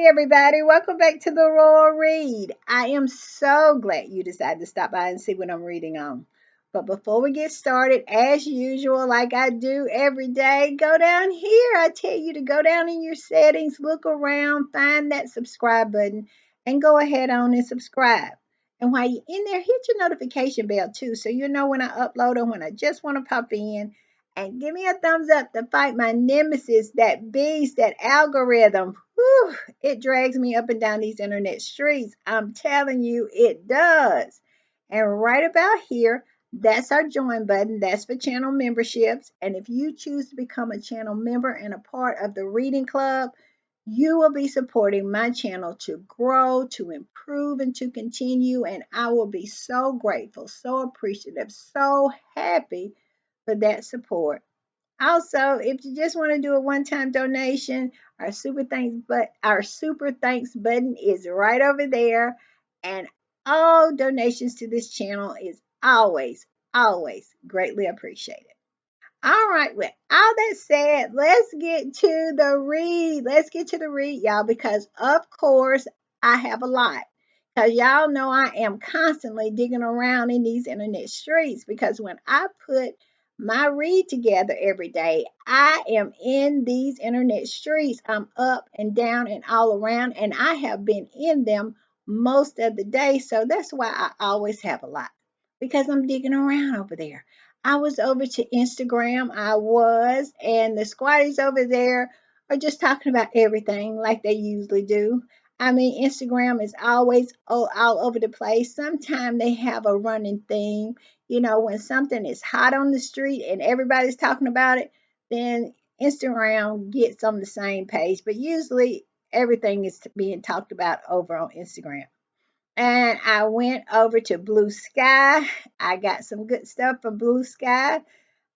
everybody, welcome back to the Royal Read. I am so glad you decided to stop by and see what I'm reading on. But before we get started, as usual, like I do every day, go down here. I tell you to go down in your settings, look around, find that subscribe button, and go ahead on and subscribe. And while you're in there, hit your notification bell too, so you know when I upload or when I just want to pop in. And give me a thumbs up to fight my nemesis, that beast, that algorithm. Whew, it drags me up and down these internet streets. I'm telling you, it does. And right about here, that's our join button. That's for channel memberships. And if you choose to become a channel member and a part of the reading club, you will be supporting my channel to grow, to improve, and to continue. And I will be so grateful, so appreciative, so happy for that support. Also, if you just want to do a one-time donation, our super thanks button is right over there, and all donations to this channel is always greatly appreciated. All right, with all that said, let's get to the read. Let's get to the read, y'all, because of course I have a lot. Because y'all know I am constantly digging around in these internet streets because when I put my read together every day, I am in these internet streets. I'm up and down and all around, and I have been in them most of the day. So that's why I always have a lot because I'm digging around over there. I was over to Instagram, and the squatties over there are just talking about everything like they usually do. I mean, Instagram is always all over the place. Sometimes they have a running theme. You know, when something is hot on the street and everybody's talking about it, then Instagram gets on the same page. But usually everything is being talked about over on Instagram. And I went over to Blue Sky. I got some good stuff from Blue Sky.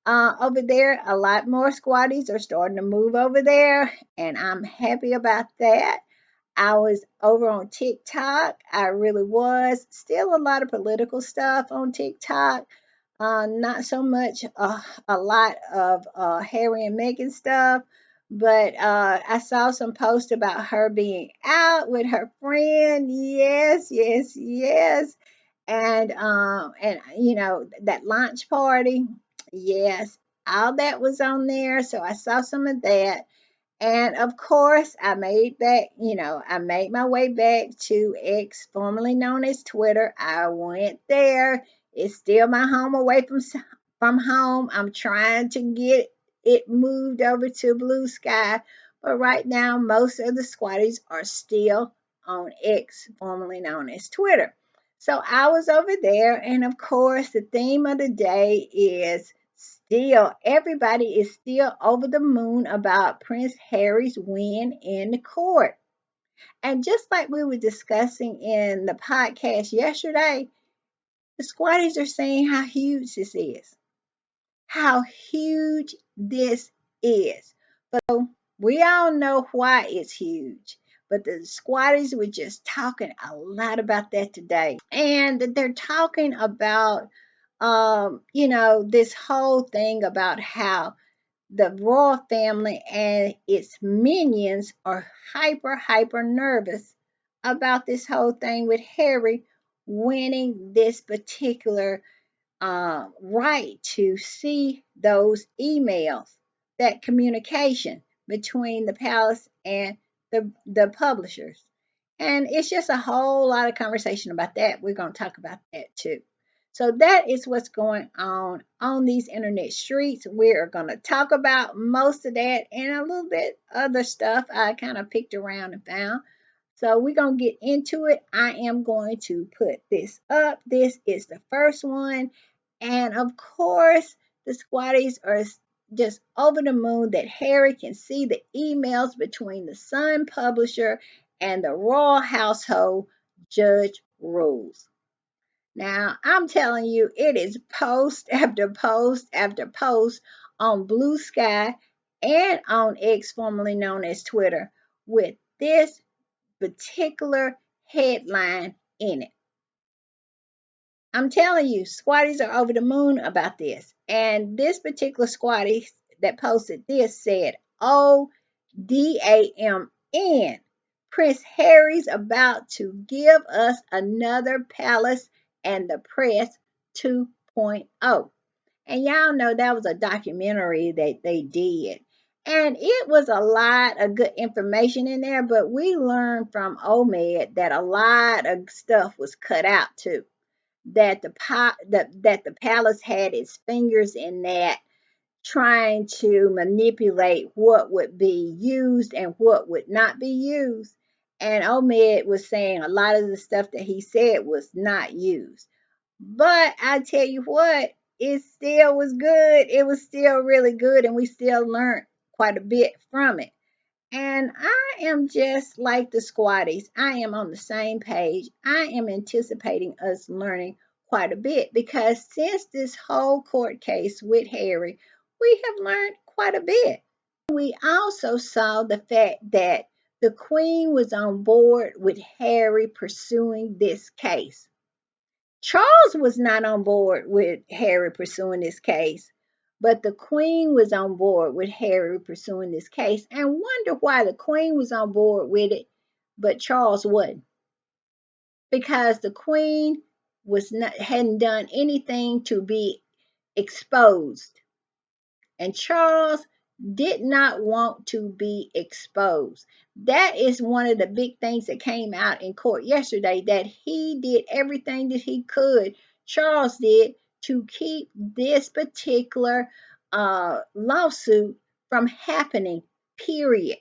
Over there, a lot more squatties are starting to move over there, and I'm happy about that. I was over on TikTok. I really was. Still a lot of political stuff on TikTok. Not so much a lot of Harry and Meghan stuff, but I saw some posts about her being out with her friend. Yes. And you know that launch party. Yes, all that was on there. So I saw some of that. And of course, I made my way back to X, formerly known as Twitter. I went there. It's still my home away from home. I'm trying to get it moved over to Blue Sky, but right now most of the squatties are still on X, formerly known as Twitter. So I was over there, and of course, the theme of the day is still, everybody is still over the moon about Prince Harry's win in the court. And just like we were discussing in the podcast yesterday, the squatties are saying how huge this is. How huge this is. So we all know why it's huge. But the squatties were just talking a lot about that today. And they're talking about this whole thing about how the royal family and its minions are hyper nervous about this whole thing with Harry winning this particular right to see those emails, that communication between the palace and the publishers. And it's just a whole lot of conversation about that. We're going to talk about that too. So that is what's going on these internet streets. We're going to talk about most of that and a little bit other stuff I kind of picked around and found. So we're going to get into it. I am going to put this up. This is the first one. And of course, the squatties are just over the moon that Harry can see the emails between the Sun publisher and the royal household judge rules. Now, I'm telling you, it is post after post after post on Blue Sky and on X, formerly known as Twitter, with this particular headline in it. I'm telling you, squatties are over the moon about this. And this particular squatty that posted this said, ODAMN Prince Harry's about to give us another Palace and the Press 2.0. And y'all know that was a documentary that they did. And it was a lot of good information in there, but we learned from OMED that a lot of stuff was cut out too. That the palace had its fingers in that, trying to manipulate what would be used and what would not be used. And Omed was saying a lot of the stuff that he said was not used. But I tell you what, it still was good. It was still really good, and we still learned quite a bit from it. And I am just like the squatties. I am on the same page. I am anticipating us learning quite a bit because since this whole court case with Harry, we have learned quite a bit. We also saw the fact that the Queen was on board with Harry pursuing this case. Charles was not on board with Harry pursuing this case, but the Queen was on board with Harry pursuing this case, and wonder why the Queen was on board with it, but Charles wasn't. Because the Queen hadn't done anything to be exposed, and Charles did not want to be exposed. That is one of the big things that came out in court yesterday, that he did everything that he could, Charles did, to keep this particular lawsuit from happening, period.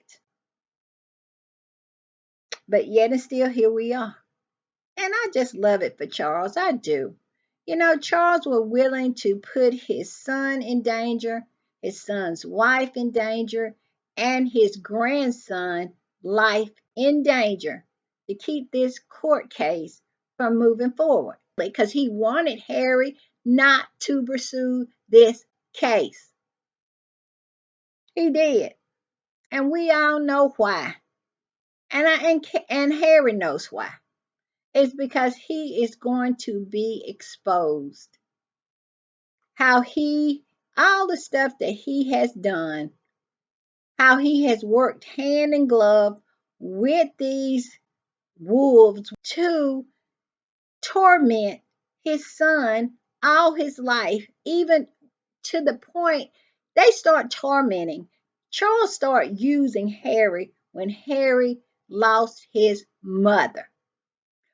But yet and still, here we are. And I just love it for Charles. I do. You know, Charles was willing to put his son in danger, his son's wife in danger, and his grandson life in danger to keep this court case from moving forward because he wanted Harry not to pursue this case. He did. And we all know why. And Harry knows why. It's because he is going to be exposed. All the stuff that he has done, how he has worked hand in glove with these wolves to torment his son all his life, even to the point they start tormenting. Charles started using Harry when Harry lost his mother.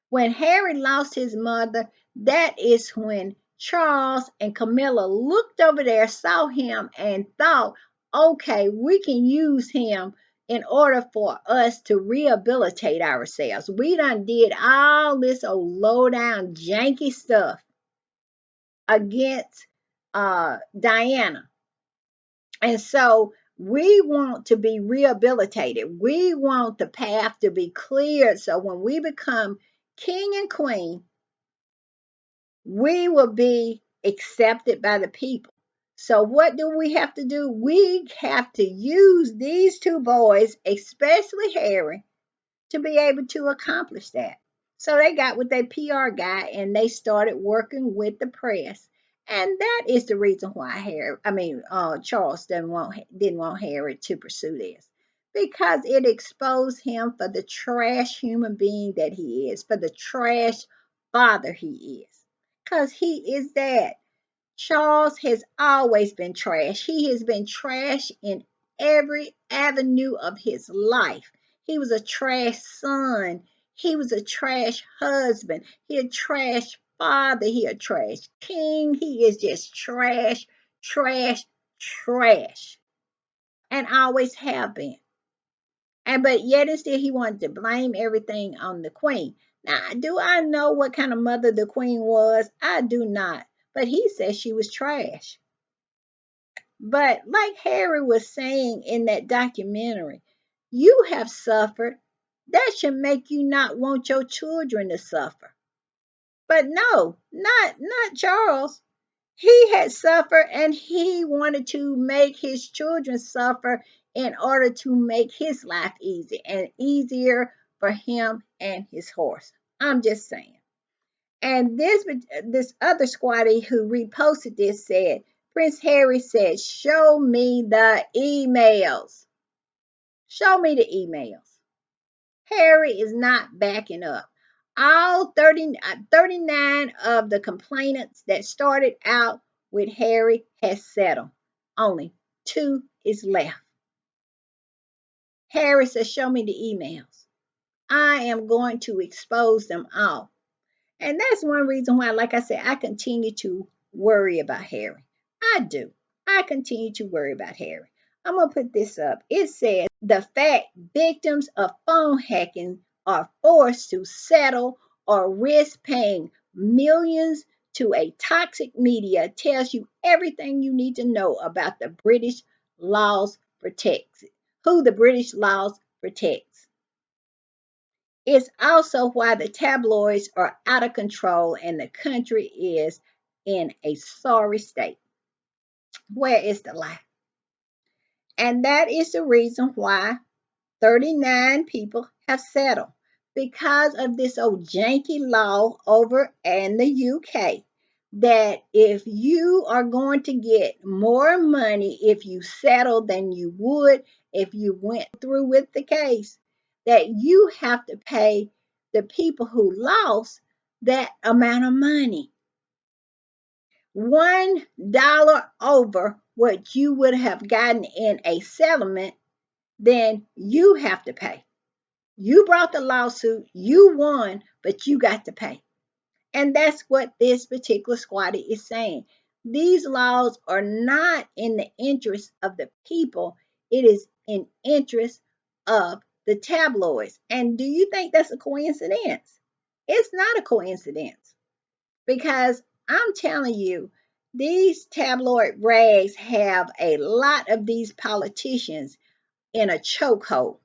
When Harry lost his mother, that is when Charles and Camilla looked over there, saw him, and thought, okay, we can use him in order for us to rehabilitate ourselves. We done did all this old low down janky stuff against Diana. And so we want to be rehabilitated. We want the path to be cleared. So when we become king and queen, we will be accepted by the people. So what do we have to do? We have to use these two boys, especially Harry, to be able to accomplish that. So they got with their PR guy and they started working with the press. And that is the reason why Charles didn't want Harry to pursue this, because it exposed him for the trash human being that he is, for the trash father he is, because he is that. Charles has always been trash. He has been trash in every avenue of his life. He was a trash son. He was a trash husband. He a trash father. He a trash king. He is just trash, trash, trash. And always have been. But yet and still he wanted to blame everything on the queen. Now, do I know what kind of mother the queen was? I do not. But he said she was trash. But like Harry was saying in that documentary, you have suffered. That should make you not want your children to suffer. But no, not Charles. He had suffered and he wanted to make his children suffer in order to make his life easy and easier for him and his horse. I'm just saying. And this other squatty who reposted this said, Prince Harry said, show me the emails. Show me the emails. Harry is not backing up. All 39 of the complainants that started out with Harry has settled. Only 2 is left. Harry says, show me the emails. I am going to expose them all. And that's one reason why, like I said, I continue to worry about Harry. I do. I continue to worry about Harry. I'm going to put this up. It says the fact victims of phone hacking are forced to settle or risk paying millions to a toxic media tells you everything you need to know about the British laws protects, who the British laws protects. It's also why the tabloids are out of control and the country is in a sorry state. Where is the lie? And that is the reason why 39 people have settled because of this old janky law over in the UK that if you are going to get more money if you settle than you would if you went through with the case, that you have to pay the people who lost that amount of money. $1 over what you would have gotten in a settlement, then you have to pay. You brought the lawsuit, you won, but you got to pay. And that's what this particular squatter is saying. These laws are not in the interest of the people, it is in interest of the tabloids. And do you think that's a coincidence? It's not a coincidence because I'm telling you, these tabloid rags have a lot of these politicians in a chokehold.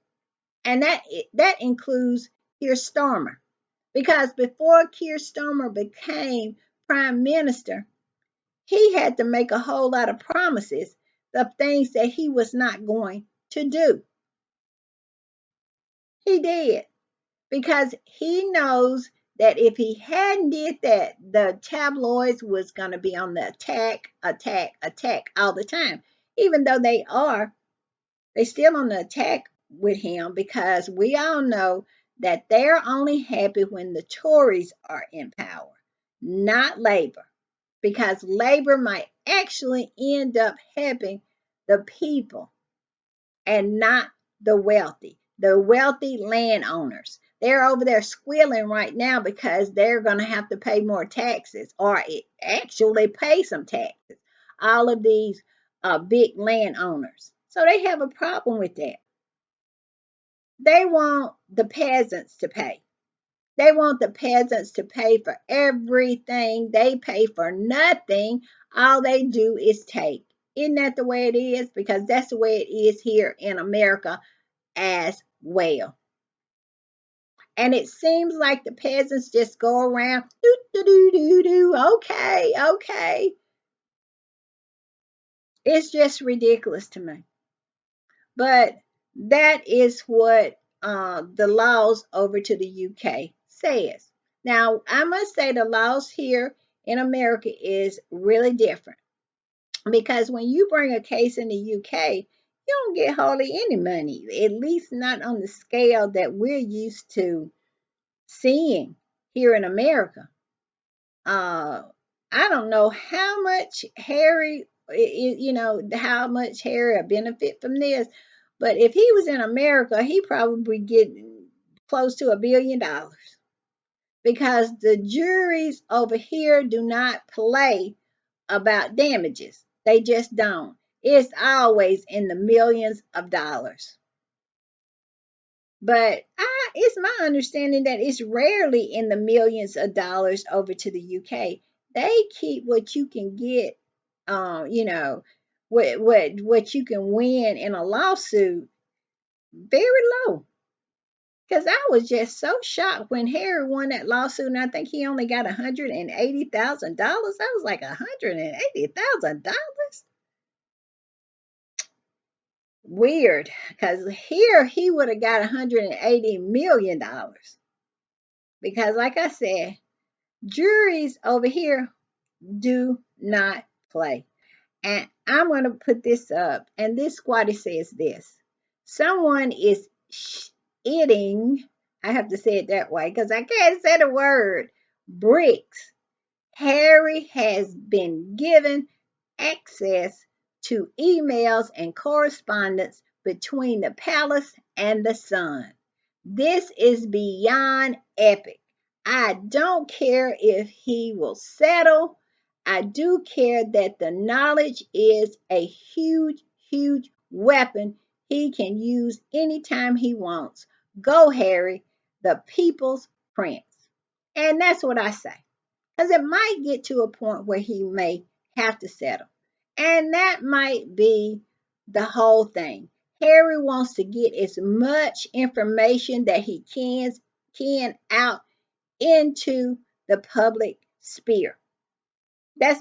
And that includes Keir Starmer. Because before Keir Starmer became prime minister, he had to make a whole lot of promises of things that he was not going to do. He did because he knows that if he hadn't did that, the tabloids was going to be on the attack all the time. Even though they still on the attack with him because we all know that they're only happy when the Tories are in power, not Labor, because Labor might actually end up helping the people and not the wealthy landowners. They're over there squealing right now because they're going to have to pay more taxes or actually pay some taxes. All of these big landowners. So they have a problem with that. They want the peasants to pay. They want the peasants to pay for everything. They pay for nothing. All they do is take. Isn't that the way it is? Because that's the way it is here in America as well. And it seems like the peasants just go around, do, do, do, do, do, okay, okay. It's just ridiculous to me. But that is what the laws over to the UK says. Now, I must say the laws here in America is really different because when you bring a case in the UK, you don't get hardly any money, at least not on the scale that we're used to seeing here in America. Uh, I don't know how much Harry, how much Harry will benefit from this, but if he was in America, he probably get close to $1 billion because the juries over here do not play about damages. They just don't. It's always in the millions of dollars. But it's my understanding that it's rarely in the millions of dollars over to the UK. They keep what you can get, what you can win in a lawsuit very low. Because I was just so shocked when Harry won that lawsuit, and I think he only got $180,000. I was like, $180,000? Weird, because here he would have got $180 million. Because, like I said, juries over here do not play. And I'm going to put this up, and this squatter says this: someone is eating, I have to say it that way because I can't say the word, bricks. Harry has been given access to emails and correspondence between the palace and the sun. This is beyond epic. I don't care if he will settle. I do care that the knowledge is a huge, huge weapon he can use anytime he wants. Go, Harry, the people's prince. And that's what I say. Because it might get to a point where he may have to settle. And that might be the whole thing. Harry wants to get as much information that he can out into the public sphere. That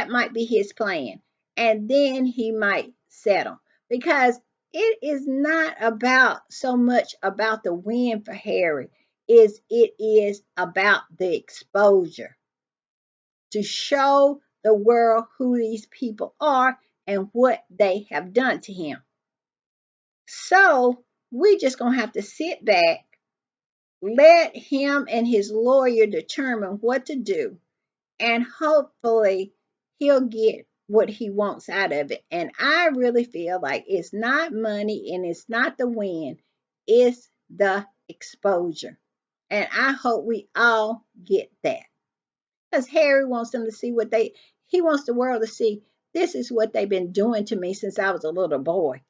might be his plan. And then he might settle. Because it is not about so much about the win for Harry, is it is about the exposure to show the world who these people are and what they have done to him. So we just gonna have to sit back, let him and his lawyer determine what to do, and hopefully he'll get what he wants out of it. And I really feel like it's not money and it's not the win, it's the exposure. And I hope we all get that. Because Harry wants them to see he wants the world to see this is what they've been doing to me since I was a little boy.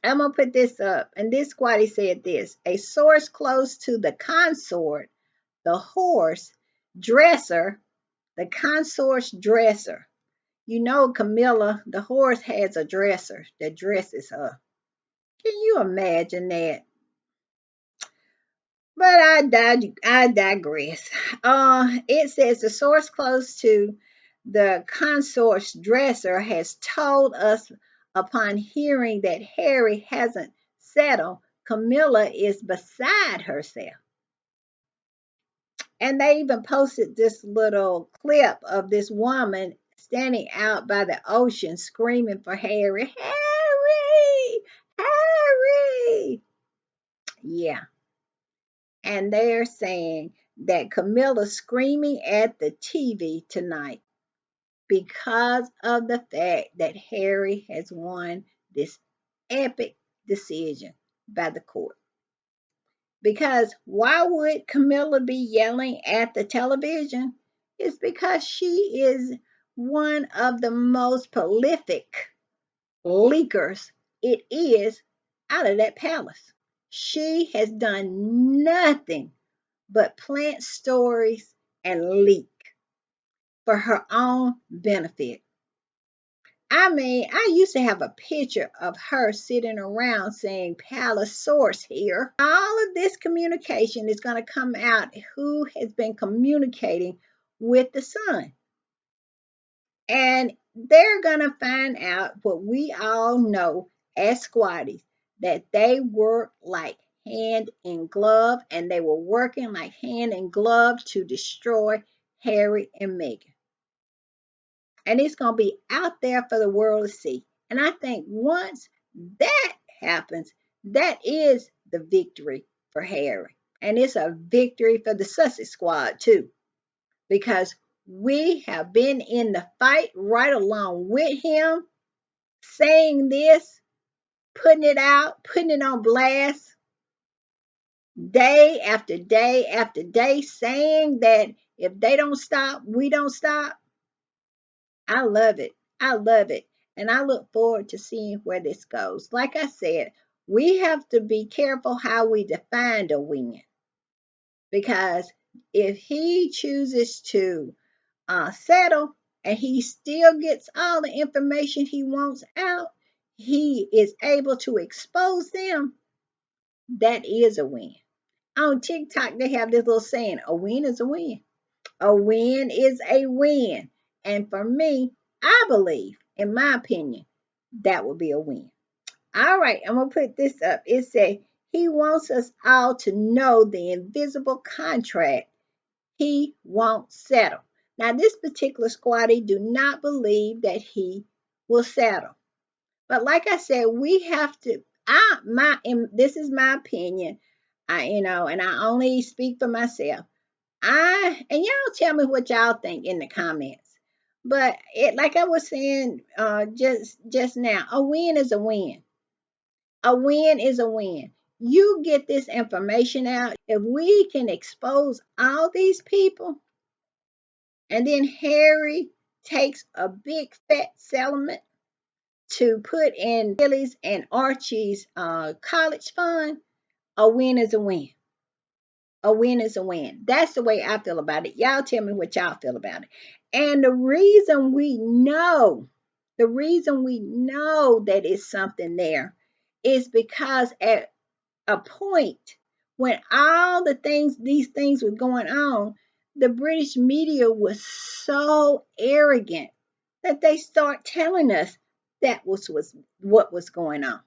I'm going to put this up. And this squatty said this: a source close to the consort, the horse dresser, the consort's dresser. You know, Camilla, the horse has a dresser that dresses her. Can you imagine that? But I digress. It says the source close to the consort's dresser has told us upon hearing that Harry hasn't settled, Camilla is beside herself. And they even posted this little clip of this woman standing out by the ocean screaming for Harry. Harry! Harry! Yeah. And they're saying that Camilla's screaming at the TV tonight because of the fact that Harry has won this epic decision by the court. Because why would Camilla be yelling at the television? It's because she is one of the most prolific leakers it is out of that palace. She has done nothing but plant stories and leak for her own benefit. I mean, I used to have a picture of her sitting around saying palace source here. All of this communication is going to come out who has been communicating with the sun. And they're going to find out what we all know as squatties, that they work like hand in glove, and they were working like hand in glove to destroy Harry and Meghan. And it's going to be out there for the world to see. And I think once that happens, that is the victory for Harry. And it's a victory for the Sussex squad too, because we have been in the fight right along with him, saying this, putting it out, putting it on blast, day after day after day, saying that if they don't stop, we don't stop. I love it. I love it. And I look forward to seeing where this goes. Like I said, we have to be careful how we define a win. Because if he chooses to settle and he still gets all the information he wants out, he is able to expose them, that is a win. On TikTok, they have this little saying, a win is a win. A win is a win. And for me, I believe, in my opinion, that would be a win. All right, I'm going to put this up. It says, he wants us all to know the invisible contract he won't settle. Now, this particular squatty do not believe that he will settle. But like I said, we have to this is my opinion. And I only speak for myself. And y'all tell me what y'all think in the comments. But like I was saying just now, a win is a win. A win is a win. You get this information out. If we can expose all these people, and then Harry takes a big fat settlement to put in Billy's and Archie's college fund, a win is a win. A win is a win. That's the way I feel about it. Y'all tell me what y'all feel about it. And the reason we know that it's something there is because at a point when these things were going on, the British media was so arrogant that they start telling us was what was going on.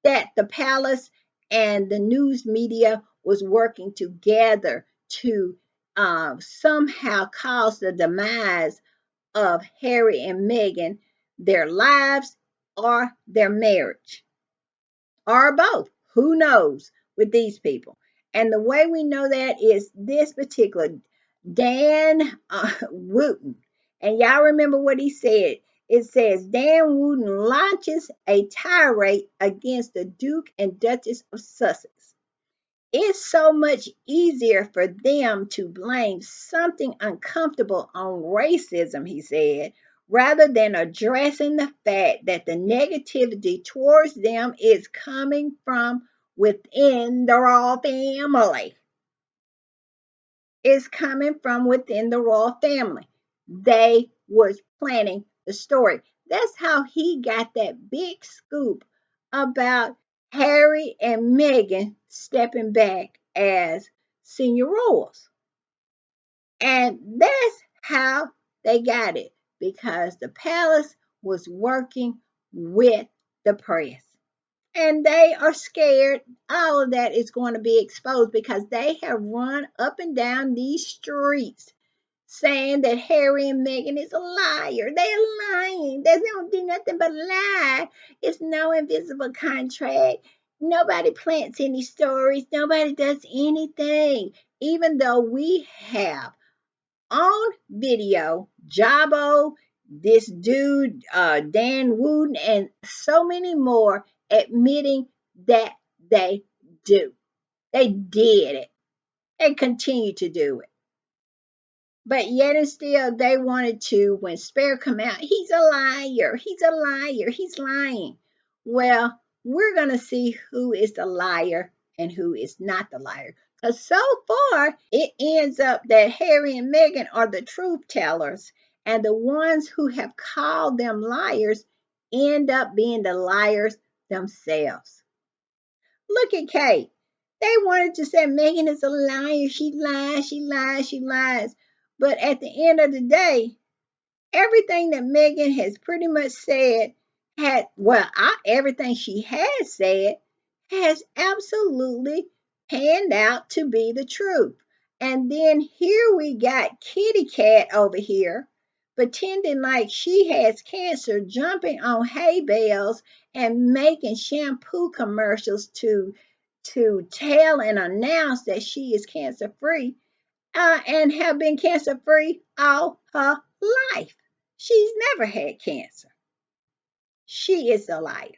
That the palace and the news media was working together to somehow cause the demise of Harry and Meghan, their lives or their marriage, or both. Who knows with these people? And the way we know that is this particular Dan Wooten. And y'all remember what he said. It says Dan Wooten launches a tirade against the Duke and Duchess of Sussex. It's so much easier for them to blame something uncomfortable on racism, he said, rather than addressing the fact that the negativity towards them is coming from within the royal family. It's coming from within the royal family. They was planning the story. That's how he got that big scoop about Harry and Meghan stepping back as senior royals. And that's how they got it, because the palace was working with the press. And they are scared all of that is going to be exposed, because they have run up and down these streets saying that Harry and Meghan is a liar. They're lying. They don't do nothing but lie. It's no invisible contract. Nobody plants any stories. Nobody does anything. Even though we have on video Jabo, this dude, Dan Wooden, and so many more admitting that they do. They did it and continue to do it. But yet and still, they wanted to, when Spare come out, he's a liar, he's a liar, he's lying. Well, we're going to see who is the liar and who is not the liar. Because so far, it ends up that Harry and Meghan are the truth tellers, and the ones who have called them liars end up being the liars themselves. Look at Kate. They wanted to say Megan is a liar. She lies, she lies, she lies. But at the end of the day, everything that Megan has pretty much said everything she has said has absolutely panned out to be the truth. And then here we got Kitty Cat over here pretending like she has cancer, jumping on hay bales and making shampoo commercials to tell and announce that she is cancer free, and have been cancer free all her life. She's never had cancer. She is a liar.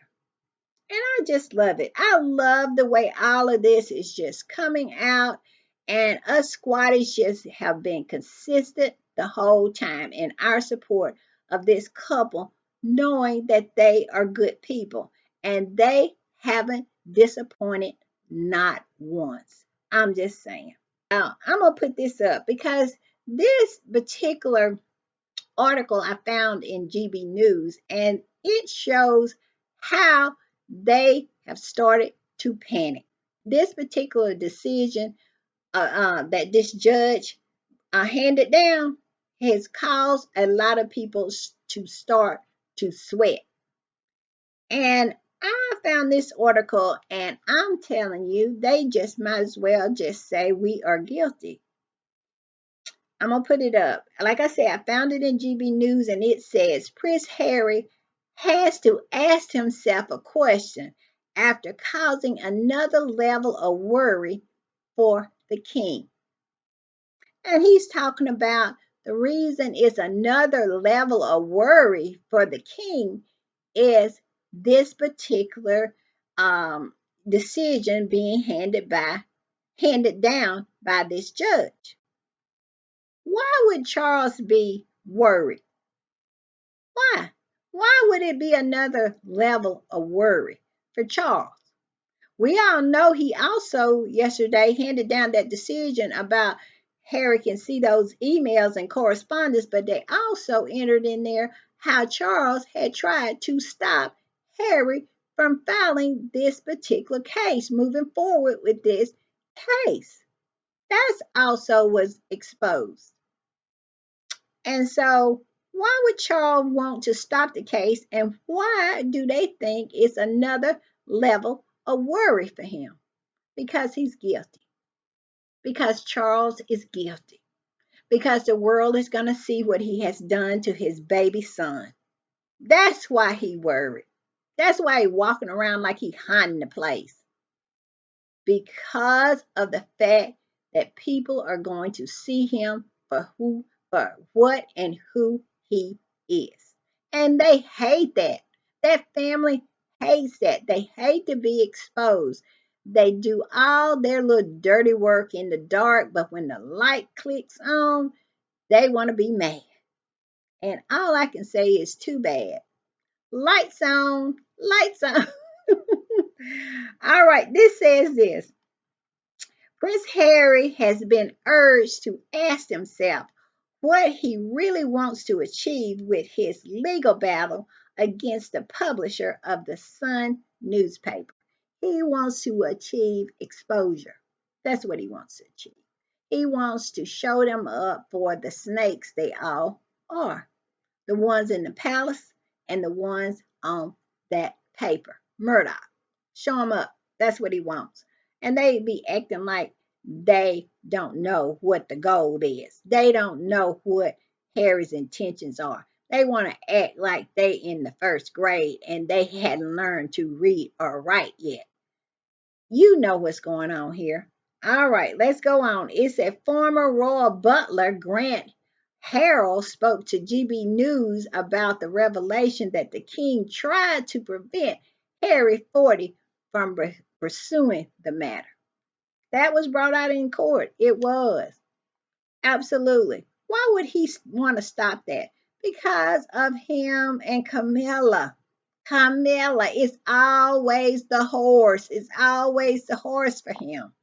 And I just love it. I love the way all of this is just coming out. And us squatties just have been consistent the whole time in our support of this couple, knowing that they are good people. And they haven't disappointed not once. I'm just saying. Now, I'm going to put this up because this particular article I found in GB News, and it shows how they have started to panic. This particular decision that this judge handed down has caused a lot of people to start to sweat. And I found this article, and I'm telling you, they just might as well just say we are guilty. I'm going to put it up. Like I said, I found it in GB News, and it says Prince Harry has to ask himself a question after causing another level of worry for the king. And he's talking about the reason it's another level of worry for the king is this particular decision being handed down by this judge. Why would Charles be worried? Why? Why would it be another level of worry for Charles? We all know he also yesterday handed down that decision about Harry can see those emails and correspondence, but they also entered in there how Charles had tried to stop Harry from filing this particular case, moving forward with this case. That's also was exposed. And so, why would Charles want to stop the case, and why do they think it's another level of worry for him? Because he's guilty. Because Charles is guilty. Because the world is going to see what he has done to his baby son. That's why he worried. That's why he's walking around like he's hiding the place. Because of the fact that people are going to see him for what and who he is. And they hate that. That family hates that. They hate to be exposed. They do all their little dirty work in the dark, but when the light clicks on, they want to be mad. And all I can say is too bad. Lights on, lights on. All right, this says this. Prince Harry has been urged to ask himself what he really wants to achieve with his legal battle against the publisher of the Sun newspaper. He wants to achieve exposure. That's what he wants to achieve. He wants to show them up for the snakes they all are, the ones in the palace and the ones on that paper. Murdoch. Show them up. That's what he wants. And they be acting like they don't know what the goal is. They don't know what Harry's intentions are. They want to act like they in the first grade and they hadn't learned to read or write yet. You know what's going on here. All right, let's go on. It said former royal butler Grant Harrell spoke to GB News about the revelation that the king tried to prevent Harry 40 from pursuing the matter. That was brought out in court. It was. Absolutely. Why would he want to stop that? Because of him and Camilla. Camilla is always the horse. It's always the horse for him.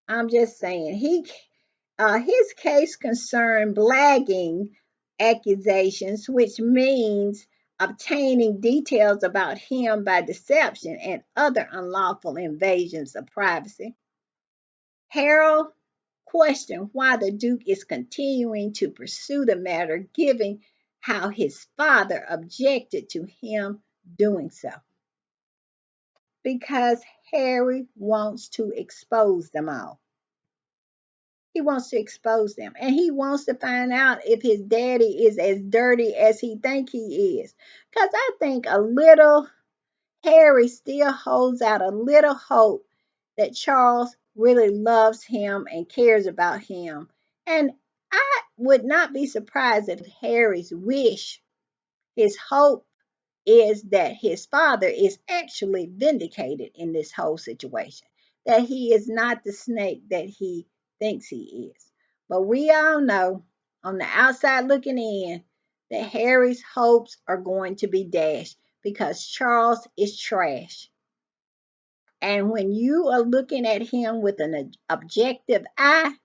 I'm just saying. His case concerned blagging accusations, which means obtaining details about him by deception and other unlawful invasions of privacy. Harold questioned why the Duke is continuing to pursue the matter, given how his father objected to him doing so. Because Harry wants to expose them all. He wants to expose them. And he wants to find out if his daddy is as dirty as he think he is. Because I think a little Harry still holds out a little hope that Charles really loves him and cares about him. And I would not be surprised if Harry's wish, his hope, is that his father is actually vindicated in this whole situation, that he is not the snake that he thinks he is. But we all know on the outside looking in that Harry's hopes are going to be dashed because Charles is trash. And when you are looking at him with an objective eye,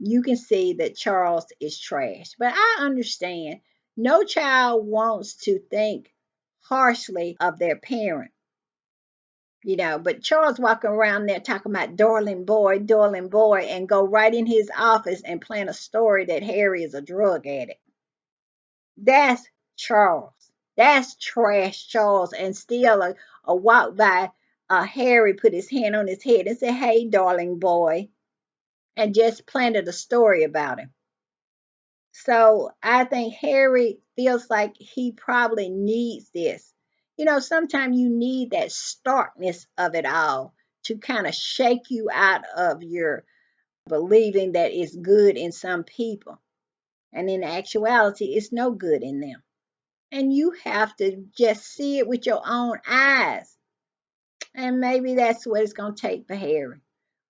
you can see that Charles is trash. But I understand no child wants to think harshly of their parent, but Charles walking around there talking about darling boy, and go right in his office and plant a story that Harry is a drug addict. That's Charles. That's trash Charles. And still a walk by Harry put his hand on his head and said, hey, darling boy, and just planted a story about him. So I think Harry feels like he probably needs this. Sometimes you need that starkness of it all to kind of shake you out of your believing that it's good in some people. And in actuality, it's no good in them. And you have to just see it with your own eyes. And maybe that's what it's going to take for Harry.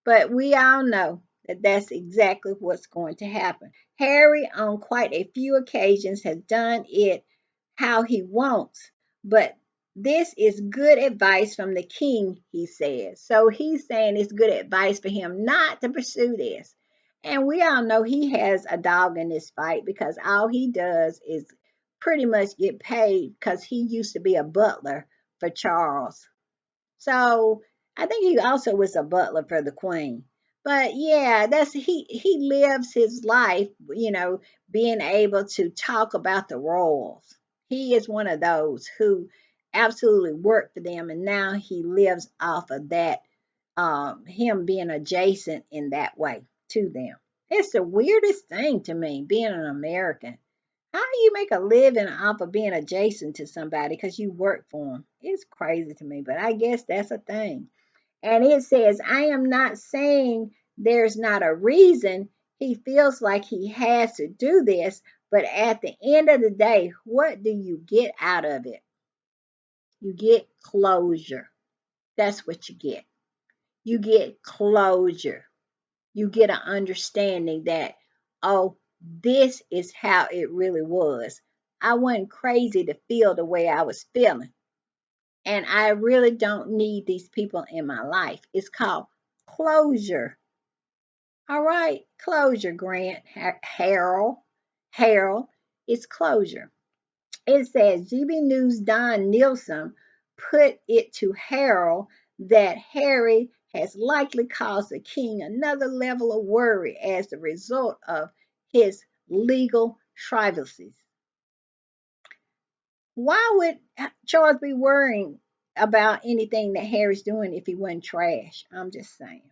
But we all know that that's exactly what's going to happen. Harry, on quite a few occasions, has done it how he wants. But this is good advice from the king, he says. So he's saying it's good advice for him not to pursue this. And we all know he has a dog in this fight because all he does is pretty much get paid because he used to be a butler for Charles. So I think he also was a butler for the queen. But yeah, that's he lives his life, being able to talk about the royals. He is one of those who absolutely worked for them, and now he lives off of that, him being adjacent in that way to them. It's the weirdest thing to me, being an American. How do you make a living off of being adjacent to somebody because you work for them? It's crazy to me, but I guess that's a thing. And it says, I am not saying there's not a reason he feels like he has to do this, but at the end of the day, what do you get out of it? You get closure. That's what you get. You get closure. You get an understanding that, oh, this is how it really was. I wasn't crazy to feel the way I was feeling. And I really don't need these people in my life. It's called closure. All right, closure, Grant, Harold, it's closure. It says GB News Don Nielsen put it to Harold that Harry has likely caused the king another level of worry as a result of his legal trivialities. Why would Charles be worrying about anything that Harry's doing if he wasn't trash? I'm just saying.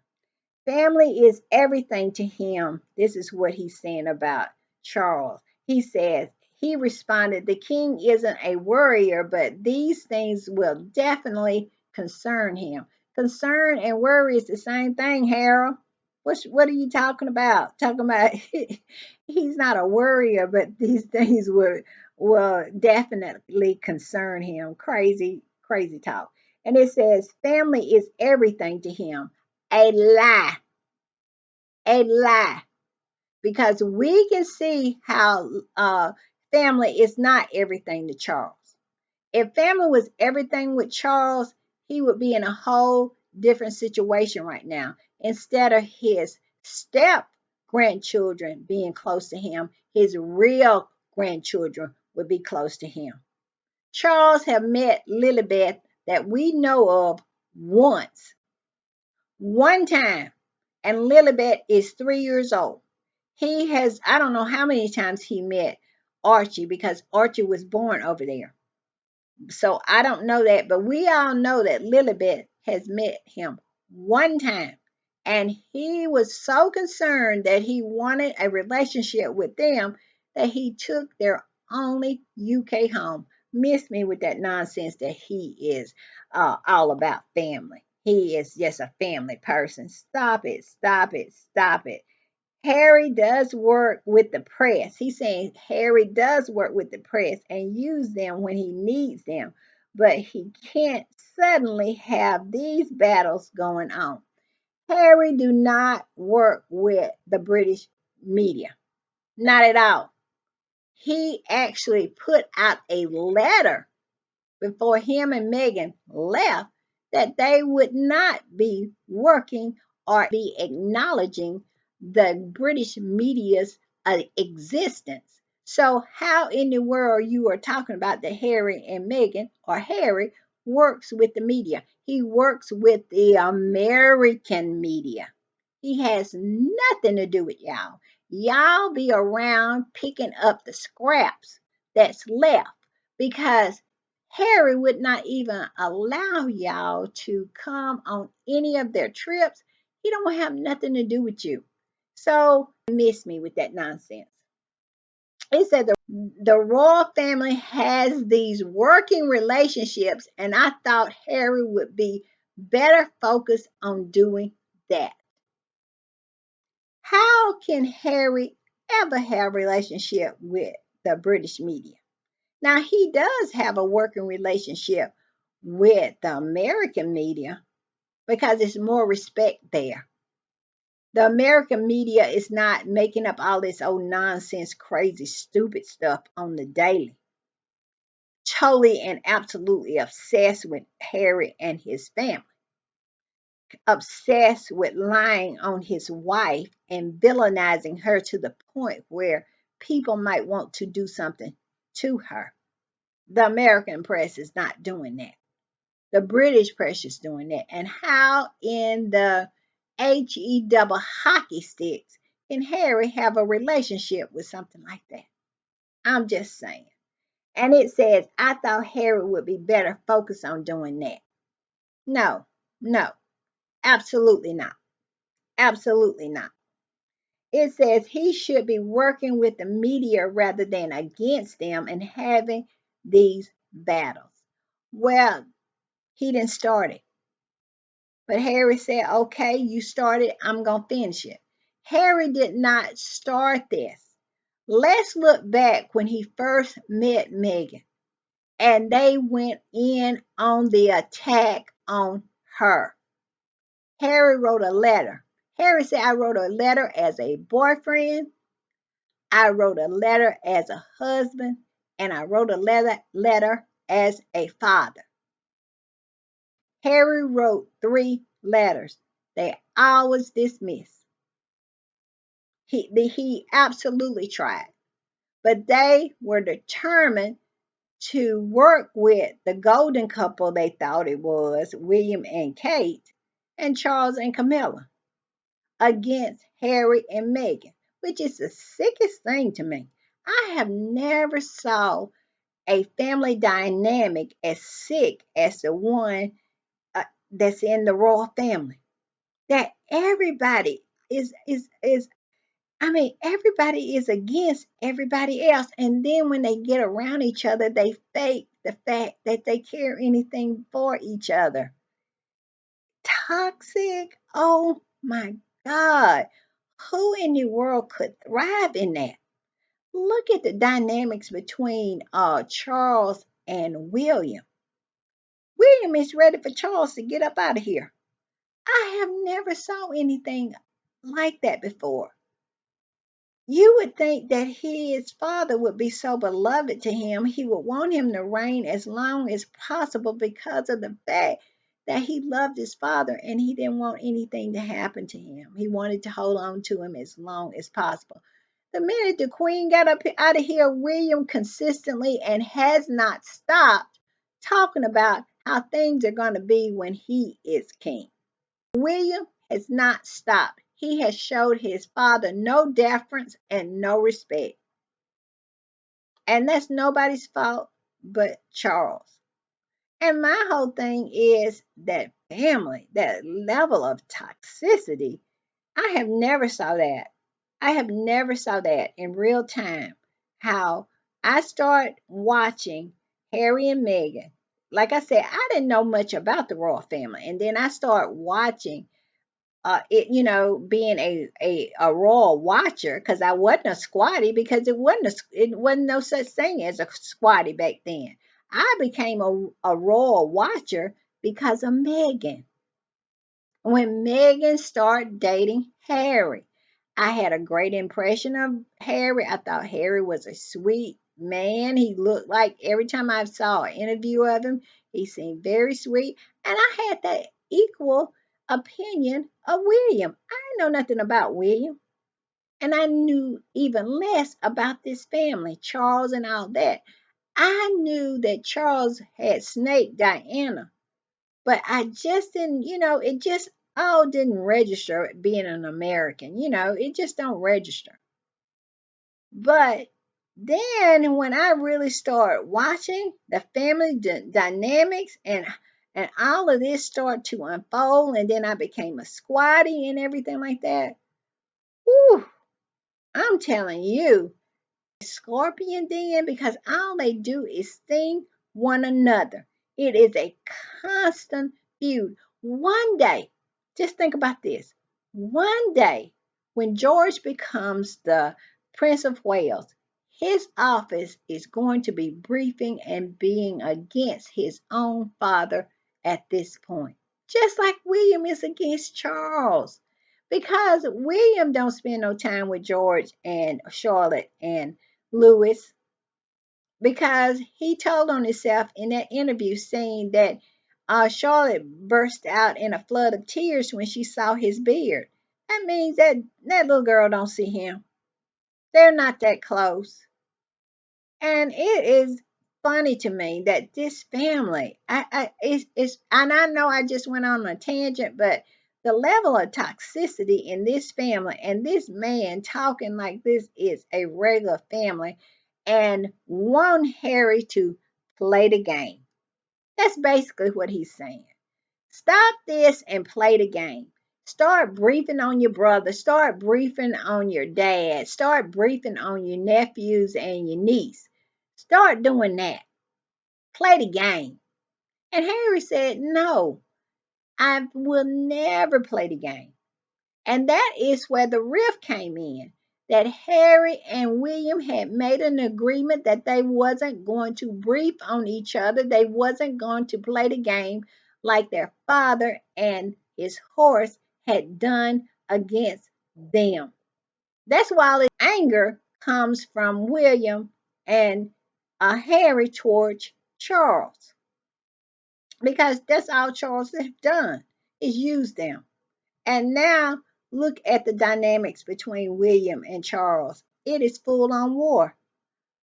Family is everything to him. This is what he's saying about Charles. He says, he responded, the king isn't a worrier, but these things will definitely concern him. Concern and worry is the same thing, Harold. What are you talking about? Talking about he's not a worrier, but these things will definitely concern him. Crazy, crazy talk. And it says, family is everything to him. A lie, a lie, because we can see how family is not everything to Charles. If family was everything with Charles, he would be in a whole different situation right now. Instead of his step grandchildren being close to him, his real grandchildren would be close to him. Charles have met Lilibet that we know of once, one time, and Lilibet is 3 years old. He has, I don't know how many times he met Archie because Archie was born over there. So I don't know that, but we all know that Lilibet has met him one time. And he was so concerned that he wanted a relationship with them that he took their only UK home. Miss me with that nonsense that he is all about family. He is just a family person. Stop it, stop it, stop it. Harry does work with the press. He's saying Harry does work with the press and use them when he needs them, but he can't suddenly have these battles going on. Harry do not work with the British media. Not at all. He actually put out a letter before him and Meghan left that they would not be working or be acknowledging the British media's existence. So, how in the world you are talking about that Harry and Meghan or Harry works with the media? He works with the American media. He has nothing to do with y'all. Y'all be around picking up the scraps that's left because Harry would not even allow y'all to come on any of their trips. He don't have nothing to do with you. So miss me with that nonsense. It said the royal family has these working relationships, and I thought Harry would be better focused on doing that. How can Harry ever have a relationship with the British media? Now, he does have a working relationship with the American media because there's more respect there. The American media is not making up all this old nonsense, crazy, stupid stuff on the daily. Totally and absolutely obsessed with Harry and his family, obsessed with lying on his wife and villainizing her to the point where people might want to do something to her. The American press is not doing that. The British press is doing that. And how in the HE double hockey sticks can Harry have a relationship with something like that? I'm just saying. And it says, I thought Harry would be better focused on doing that. No, no, absolutely not. Absolutely not. It says he should be working with the media rather than against them and having these battles. Well, he didn't start it. But Harry said, okay, you started, I'm going to finish it. Harry did not start this. Let's look back when he first met Meghan and they went in on the attack on her. Harry wrote a letter. Harry said, I wrote a letter as a boyfriend, I wrote a letter as a husband, and I wrote a letter as a father. Harry wrote 3 letters. They always dismissed. He absolutely tried, but they were determined to work with the golden couple they thought it was, William and Kate, and Charles and Camilla, against Harry and Meghan, which is the sickest thing to me. I have never saw a family dynamic as sick as the one that's in the royal family. That everybody is I mean, everybody is against everybody else. And then when they get around each other, they fake the fact that they care anything for each other. Toxic. Oh my God. Who in the world could thrive in that? Look at the dynamics between Charles and William. William is ready for Charles to get up out of here. I have never saw anything like that before. You would think that his father would be so beloved to him, he would want him to reign as long as possible because of the fact that he loved his father and he didn't want anything to happen to him. He wanted to hold on to him as long as possible. The minute the queen got up out of here, William consistently and has not stopped talking about how things are going to be when he is king. William has not stopped. He has showed his father no deference and no respect. And that's nobody's fault but Charles. And my whole thing is that family, that level of toxicity, I have never saw that. I have never saw that in real time. How I start watching Harry and Meghan. Like I said, I didn't know much about the royal family. And then I start watching being a royal watcher, because I wasn't a squatty, because it wasn't no such thing as a squatty back then. I became a royal watcher because of Meghan. When Meghan started dating Harry, I had a great impression of Harry. I thought Harry was a sweet man. He looked like, every time I saw an interview of him, he seemed very sweet. And I had that equal opinion of William. I didn't know nothing about William. And I knew even less about this family, Charles and all that. I knew that Charles had snaked Diana, but I just didn't, it just all didn't register being an American. It just don't register. But then when I really started watching the family dynamics and all of this started to unfold, and then I became a squatty and everything like that. Whew, I'm telling you, Scorpion den because all they do is sting one another. It is a constant feud. One day, just think about this. One day, when George becomes the Prince of Wales, his office is going to be briefing and being against his own father at this point. Just like William is against Charles. Because William don't spend no time with George and Charlotte and Lewis, because he told on himself in that interview saying that Charlotte burst out in a flood of tears when she saw his beard. That means that that little girl don't see him. They're not that close. And it is funny to me that this family, and I know I just went on a tangent, but the level of toxicity in this family and this man talking like this is a regular family and want Harry to play the game. That's basically what he's saying. Stop this and play the game. Start briefing on your brother. Start briefing on your dad. Start briefing on your nephews and your niece. Start doing that. Play the game. And Harry said, no, I will never play the game. And that is where the rift came in. That Harry and William had made an agreement that they wasn't going to brief on each other. They wasn't going to play the game like their father and his horse had done against them. That's why all this anger comes from William and Harry towards Charles. Because that's all Charles has done is use them. And now look at the dynamics between William and Charles. It is full on war.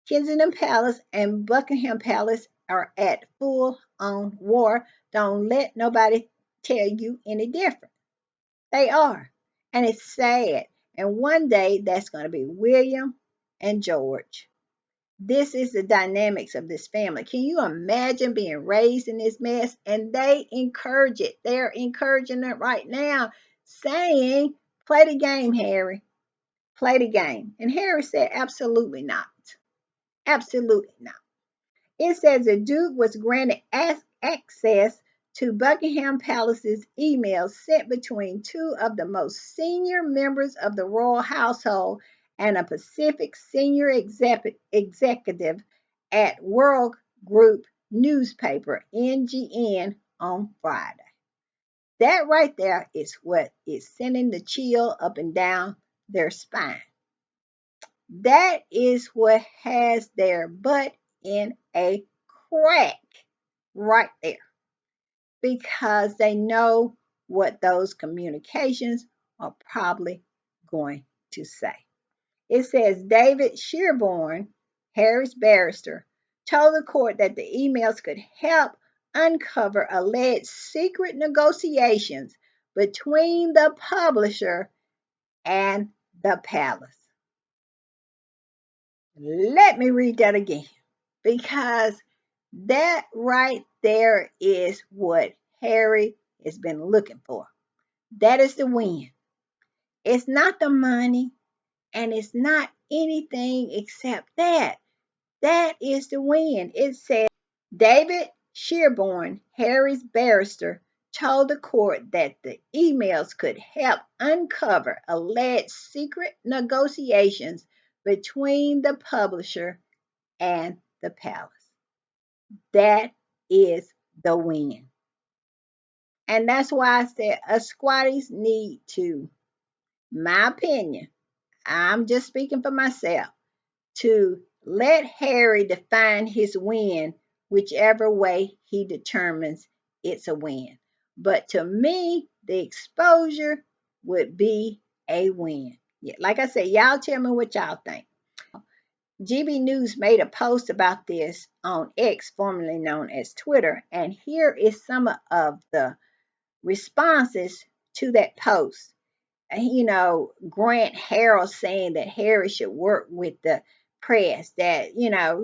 Kensington Palace and Buckingham Palace are at full on war. Don't let nobody tell you any different. They are. And it's sad. And one day that's going to be William and George. This is the dynamics of this family. Can you imagine being raised in this mess? And they encourage it. They're encouraging it right now, saying, play the game, Harry. Play the game. And Harry said, absolutely not. Absolutely not. It says the Duke was granted access to Buckingham Palace's emails sent between two of the most senior members of the royal household and a Pacific senior executive at World Group newspaper NGN on Friday. That right there is what is sending the chill up and down their spine. That is what has their butt in a crack right there because they know what those communications are probably going to say. It says David Shearborn, Harry's barrister, told the court that the emails could help uncover alleged secret negotiations between the publisher and the palace. Let me read that again because that right there is what Harry has been looking for. That is the win. It's not the money and it's not anything except that. That is the win. It said David Shearborn, Harry's barrister, told the court that the emails could help uncover alleged secret negotiations between the publisher and the palace. That is the win. And that's why I said us squatties need to, my opinion, I'm just speaking for myself, to let Harry define his win whichever way he determines it's a win. But to me, the exposure would be a win. Yeah, like I said, y'all tell me what y'all think. GB News made a post about this on X, formerly known as Twitter, and here is some of the responses to that post. Grant Harrell saying that Harry should work with the press, that,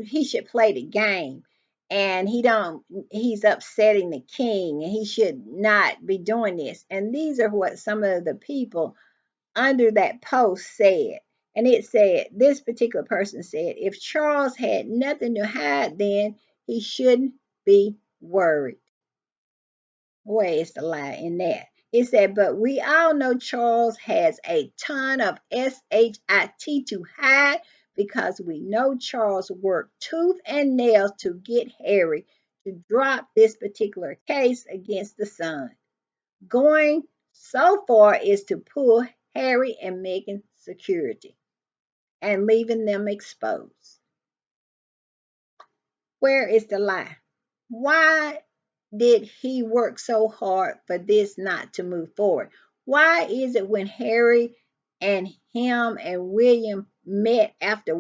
he should play the game and he's upsetting the king and he should not be doing this. And these are what some of the people under that post said. And it said, this particular person said, if Charles had nothing to hide, then he shouldn't be worried. Where is the lie in that? It said, but we all know Charles has a ton of shit to hide because we know Charles worked tooth and nail to get Harry to drop this particular case against the son. Going so far is to pull Harry and Meghan's security and leaving them exposed. Where is the lie? Why did he work so hard for this not to move forward? Why is it when Harry and him and William met after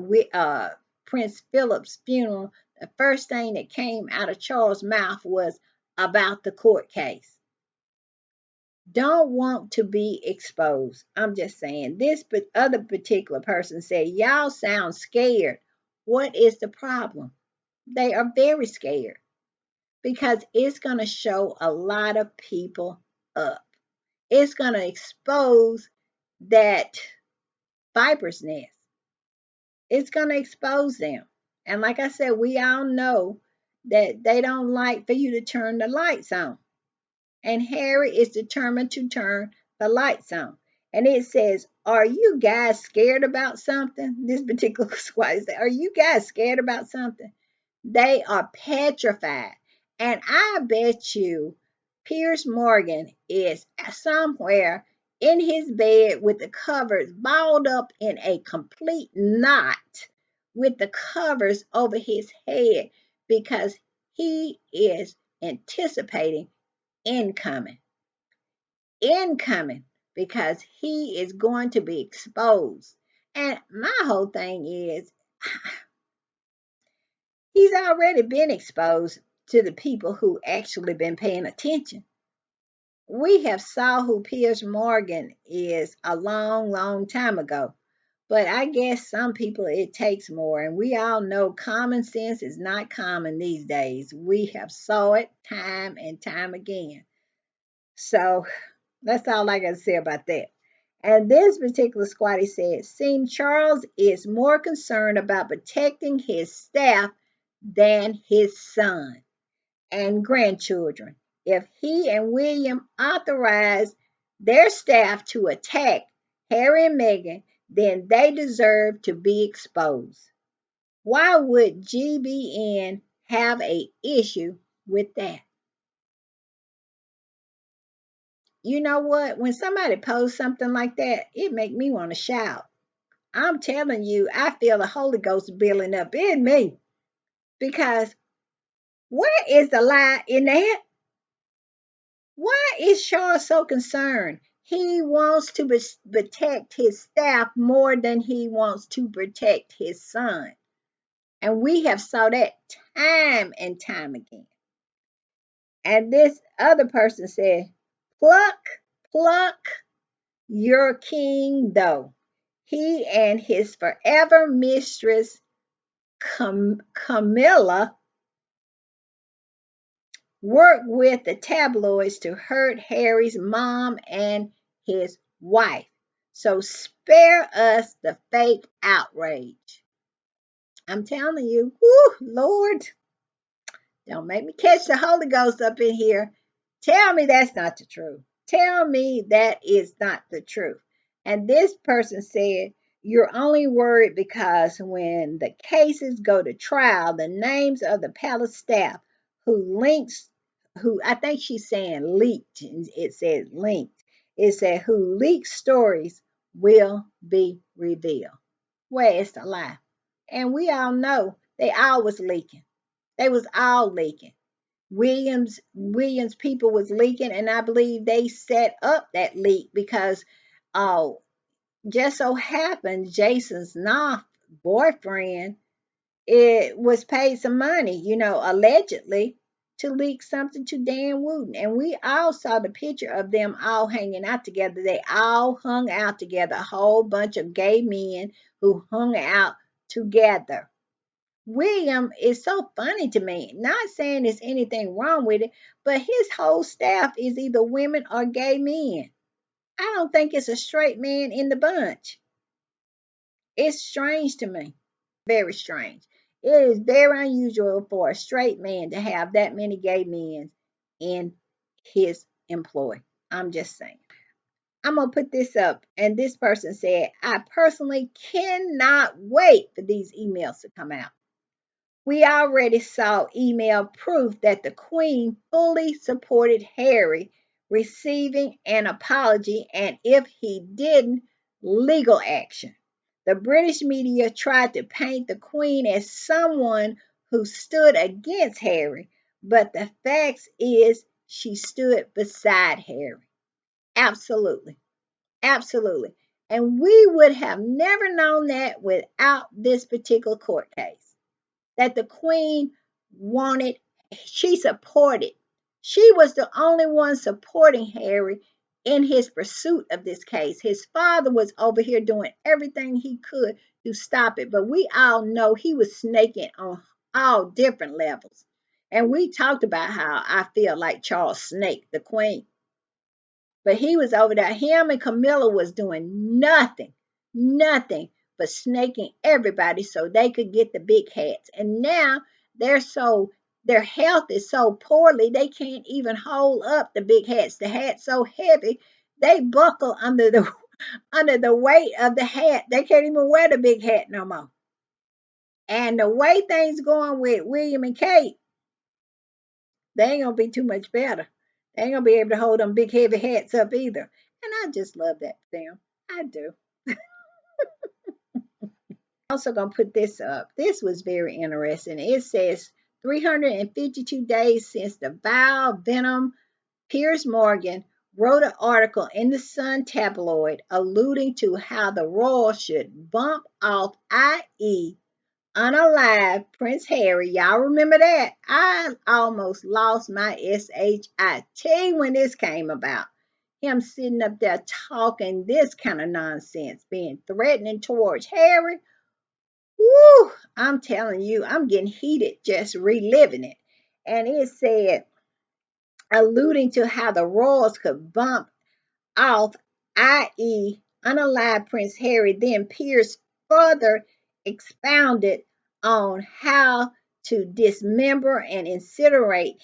Prince Philip's funeral, the first thing that came out of Charles' mouth was about the court case? Don't want to be exposed. I'm just saying. This other particular person said, y'all sound scared. What is the problem? They are very scared because it's going to show a lot of people up. It's going to expose that viper's nest. It's going to expose them. And like I said, we all know that they don't like for you to turn the lights on. And Harry is determined to turn the lights on. And it says, are you guys scared about something? This particular squad says, are you guys scared about something? They are petrified. And I bet you Piers Morgan is somewhere in his bed with the covers balled up in a complete knot with the covers over his head because he is anticipating incoming. Incoming because he is going to be exposed. And my whole thing is, he's already been exposed to the people who actually been paying attention. We have saw who Piers Morgan is a long, long time ago. But I guess some people it takes more. And we all know common sense is not common these days. We have saw it time and time again. So that's all I got to say about that. And this particular squatty said, seems Charles is more concerned about protecting his staff than his son and grandchildren. If he and William authorize their staff to attack Harry and Meghan, then they deserve to be exposed. Why would GBN have a issue with that? You know what? When somebody posts something like that, it make me want to shout. I'm telling you, I feel the Holy Ghost building up in me because where is the lie in that? Why is Shaw so concerned? He wants to protect his staff more than he wants to protect his son. And we have saw that time and time again. And this other person said, pluck, pluck your king, though. He and his forever mistress, Camilla, work with the tabloids to hurt Harry's mom and his wife. So spare us the fake outrage. I'm telling you, whoo, Lord, don't make me catch the Holy Ghost up in here. Tell me that's not the truth. Tell me that is not the truth. And this person said, you're only worried because when the cases go to trial, the names of the palace staff who links, who I think she's saying leaked, it says linked, it said who leaked stories will be revealed. Where is the lie? And we all know they all was leaking. They was all leaking. Williams people was leaking, and I believe they set up that leak because just so happened Jason's Knopf boyfriend it was paid some money, allegedly to leak something to Dan Wooten. And we all saw the picture of them all hanging out together. They all hung out together, a whole bunch of gay men who hung out together. William is so funny to me. Not saying there's anything wrong with it, but his whole staff is either women or gay men. I don't think it's a straight man in the bunch. It's strange to me. Very strange. It is very unusual for a straight man to have that many gay men in his employ. I'm just saying. I'm going to put this up. And this person said, I personally cannot wait for these emails to come out. We already saw email proof that the Queen fully supported Harry receiving an apology, and if he didn't, legal action. The British media tried to paint the Queen as someone who stood against Harry, but the facts is she stood beside Harry. Absolutely. Absolutely. And we would have never known that without this particular court case. That the Queen wanted, she supported. She was the only one supporting Harry in his pursuit of this case. His father was over here doing everything he could to stop it, but we all know he was snaking on all different levels. And we talked about how I feel like Charles snaked the Queen. But he was over there. Him and Camilla was doing nothing but snaking everybody so they could get the big hats. And now their health is so poorly they can't even hold up the big hats. The hat's so heavy they buckle under the under the weight of the hat. They can't even wear the big hat no more. And the way things going with William and Kate, they ain't gonna be too much better. They ain't gonna be able to hold them big heavy hats up either. And I just love that for them. I do. Also gonna put this up. This was very interesting. It says 352 days since the vile venom Piers Morgan wrote an article in the Sun tabloid alluding to how the royal should bump off, i.e., unalive Prince Harry. Y'all remember that? I almost lost my SHIT when this came about. Him sitting up there talking this kind of nonsense, being threatening towards Harry. Woo! I'm telling you, I'm getting heated just reliving it. And it said, alluding to how the royals could bump off, i.e., unalive Prince Harry. Then Piers further expounded on how to dismember and incinerate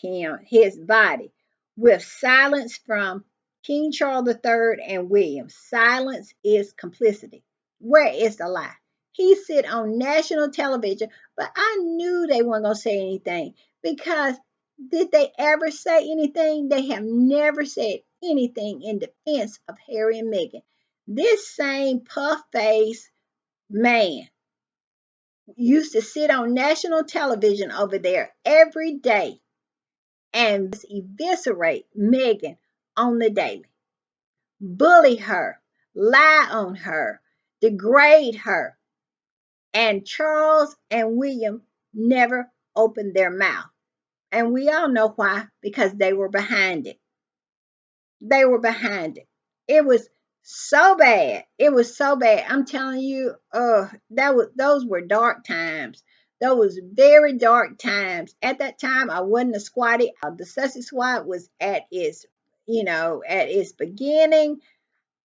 his body with silence from King Charles III and William. Silence is complicity. Where is the lie? He sit on national television, but I knew they weren't going to say anything because did they ever say anything? They have never said anything in defense of Harry and Meghan. This same puff face man used to sit on national television over there every day and eviscerate Meghan on the daily, bully her, lie on her, degrade her. And Charles and William never opened their mouth. And we all know why, because they were behind it. They were behind it. It was so bad. It was so bad. I'm telling you, those were dark times. Those very dark times. At that time, I wasn't a squatty. The Sussex Squad was at its beginning.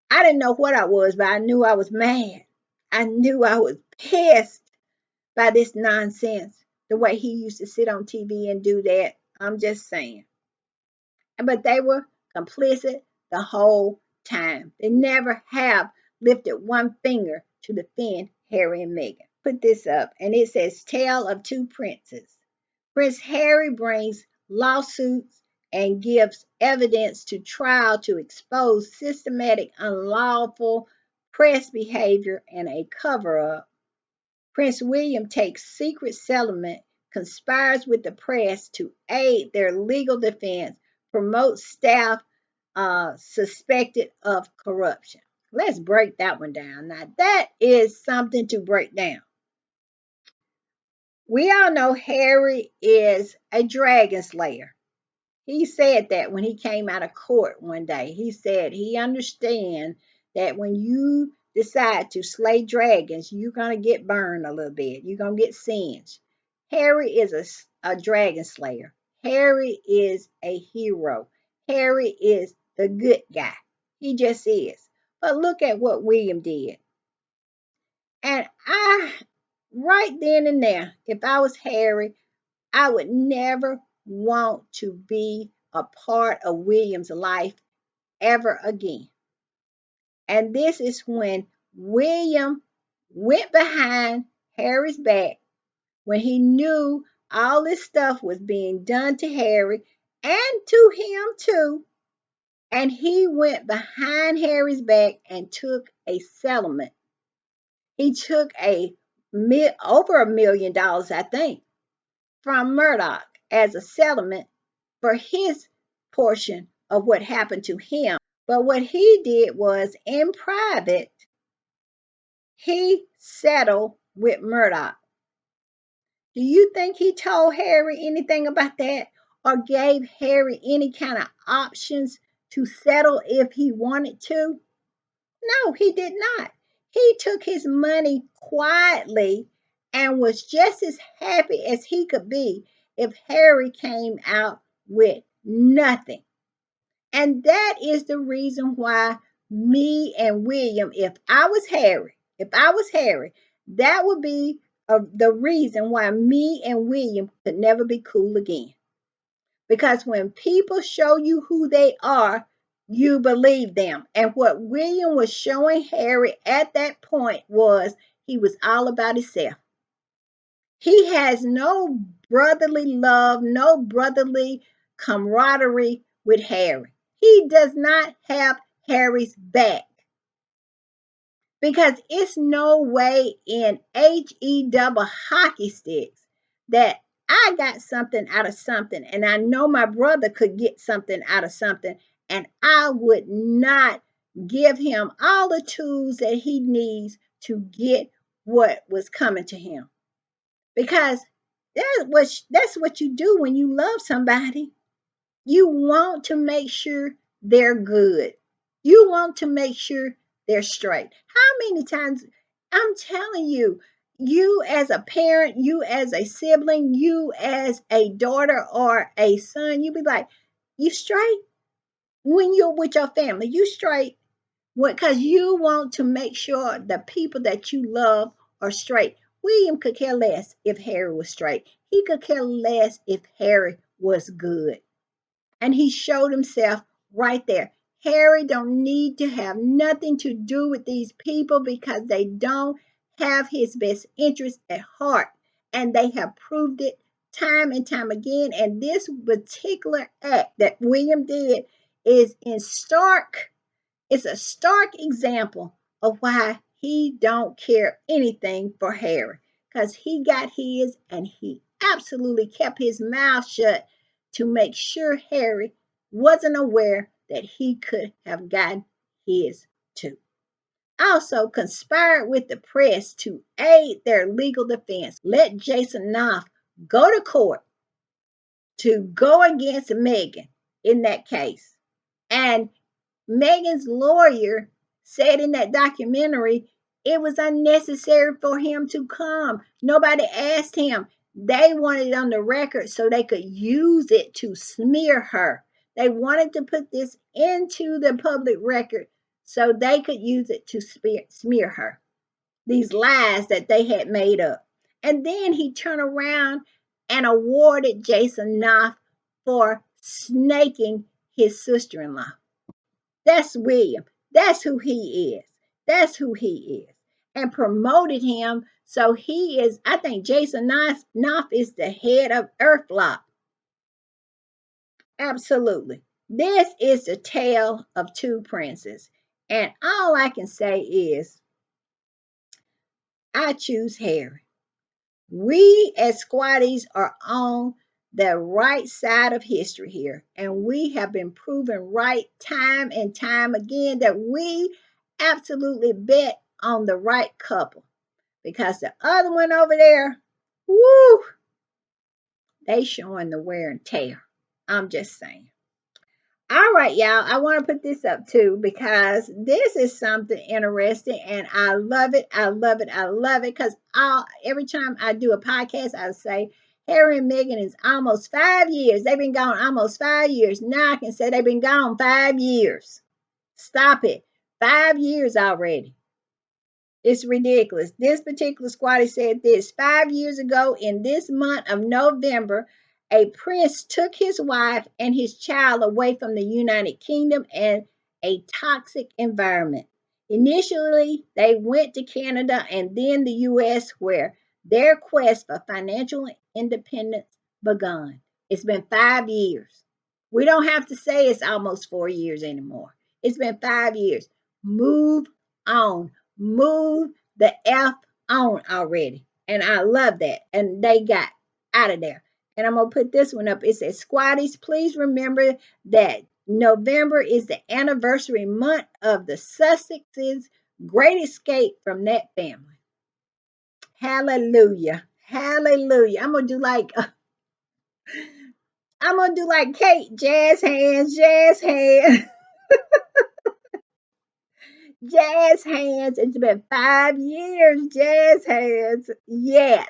I didn't know what I was, but I knew I was mad. I knew I was pissed by this nonsense. The way he used to sit on TV and do that. I'm just saying. But they were complicit the whole time. They never have lifted one finger to defend Harry and Meghan. Put this up, and it says Tale of Two Princes. Prince Harry brings lawsuits and gives evidence to trial to expose systematic unlawful press behavior and a cover up. Prince William takes secret settlement, conspires with the press to aid their legal defense, promotes staff suspected of corruption. Let's break that one down. Now, that is something to break down. We all know Harry is a dragon slayer. He said that when he came out of court one day. He said he understands that when you decide to slay dragons, you're going to get burned a little bit. You're going to get singed. Harry is a dragon slayer. Harry is a hero. Harry is the good guy. He just is. But look at what William did. And I, right then and there, if I was Harry, I would never want to be a part of William's life ever again. And this is when William went behind Harry's back when he knew all this stuff was being done to Harry and to him too. And he went behind Harry's back and took a settlement. He took over $1 million, I think, from Murdoch as a settlement for his portion of what happened to him. But what he did was in private, he settled with Murdoch. Do you think he told Harry anything about that or gave Harry any kind of options to settle if he wanted to? No, he did not. He took his money quietly and was just as happy as he could be if Harry came out with nothing. And that is the reason why me and William, if I was Harry, that would be the reason why me and William could never be cool again. Because when people show you who they are, you believe them. And what William was showing Harry at that point was he was all about himself. He has no brotherly love, no brotherly camaraderie with Harry. He does not have Harry's back because it's no way in HE hockey sticks that I got something out of something and I know my brother could get something out of something and I would not give him all the tools that he needs to get what was coming to him. Because that's what you do when you love somebody. You want to make sure they're good. You want to make sure they're straight. How many times I'm telling you, you as a parent, you as a sibling, you as a daughter or a son, you be like, you straight when you're with your family, you straight because you want to make sure the people that you love are straight. William could care less if Harry was straight. He could care less if Harry was good. And he showed himself right there. Harry don't need to have nothing to do with these people because they don't have his best interest at heart. And they have proved it time and time again. And this particular act that William did is in stark it's a stark example of why he don't care anything for Harry because he got his and he absolutely kept his mouth shut to make sure Harry wasn't aware that he could have gotten his too. Also conspired with the press to aid their legal defense. Let Jason Knopf go to court to go against Megan in that case. And Megan's lawyer said in that documentary it was unnecessary for him to come. Nobody asked him. They wanted it on the record so they could use it to smear her. They wanted to put this into the public record so they could use it to smear her. These lies that they had made up. And then he turned around and awarded Jason Knopf for snaking his sister in law. That's William. That's who he is. That's who he is. And promoted him. So he is, I think Jason Knopf is the head of Earthlock. Absolutely. This is the tale of two princes. And all I can say is, I choose Harry. We as squatties are on the right side of history here. And we have been proven right time and time again that we absolutely bet on the right couple. Because the other one over there, woo, they showing the wear and tear. I'm just saying. All right, y'all. I want to put this up too because this is something interesting and I love it. I love it. I love it because every time I do a podcast, I say Harry and Meghan is almost 5 years. They've been gone almost 5 years. Now I can say they've been gone 5 years. Stop it. 5 years already. It's ridiculous. This particular squatter said this 5 years ago in this month of November, a prince took his wife and his child away from the United Kingdom and a toxic environment. Initially, they went to Canada and then the US, where their quest for financial independence began. It's been 5 years. We don't have to say it's almost 4 years anymore. It's been 5 years. Move on. Move the F on already. And I love that. And they got out of there. And I'm going to put this one up. It says, Squatties, please remember that November is the anniversary month of the Sussex's great escape from that family. Hallelujah. Hallelujah. I'm gonna do like Kate, jazz hands, jazz hands. Jazz hands. It's been 5 years. Jazz hands. Yes.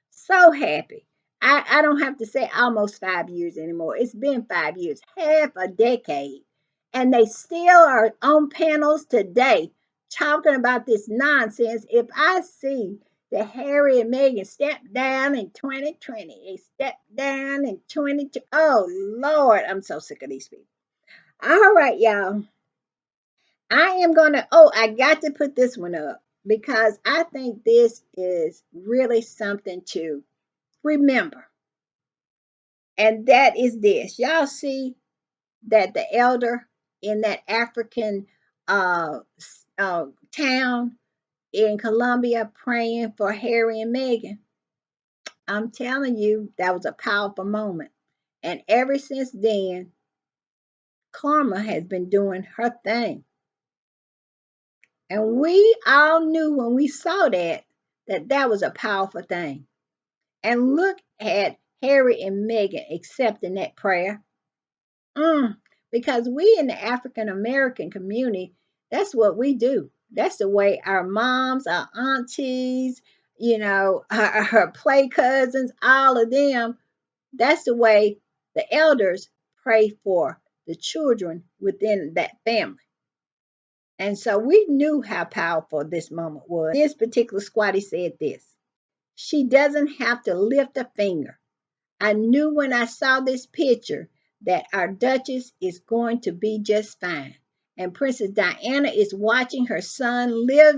So happy. I don't have to say almost 5 years anymore. It's been 5 years, half a decade. And they still are on panels today talking about this nonsense. If I see that Harry and Meghan stepped down in 2020, they stepped down in 2020. Oh, Lord, I'm so sick of these people. All right, y'all. I am going to, oh, I got to put this one up because I think this is really something to remember. And that is this. Y'all see that the elder in that African town in Colombia praying for Harry and Meghan. I'm telling you, that was a powerful moment. And ever since then, Karma has been doing her thing. And we all knew when we saw that was a powerful thing. And look at Harry and Meghan accepting that prayer. Because we in the African American community, that's what we do. That's the way our moms, our aunties, her play cousins, all of them, that's the way the elders pray for the children within that family. And so we knew how powerful this moment was. This particular squatty said this. She doesn't have to lift a finger. I knew when I saw this picture that our Duchess is going to be just fine. And Princess Diana is watching her son live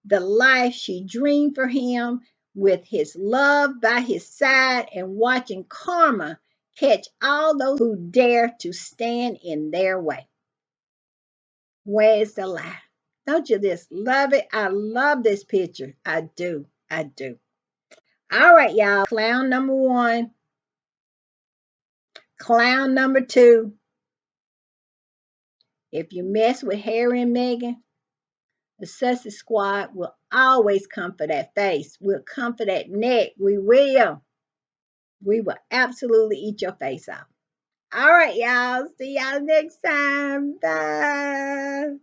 the life she dreamed for him with his love by his side and watching karma catch all those who dare to stand in their way. Where's the lie? Don't you just love it? I love this picture. I do. I do. All right, y'all. Clown number one. Clown number two. If you mess with Harry and Meghan, the Sussex Squad will always come for that face. We'll come for that neck. We will. We will absolutely eat your face off. All right, y'all. See y'all next time. Bye.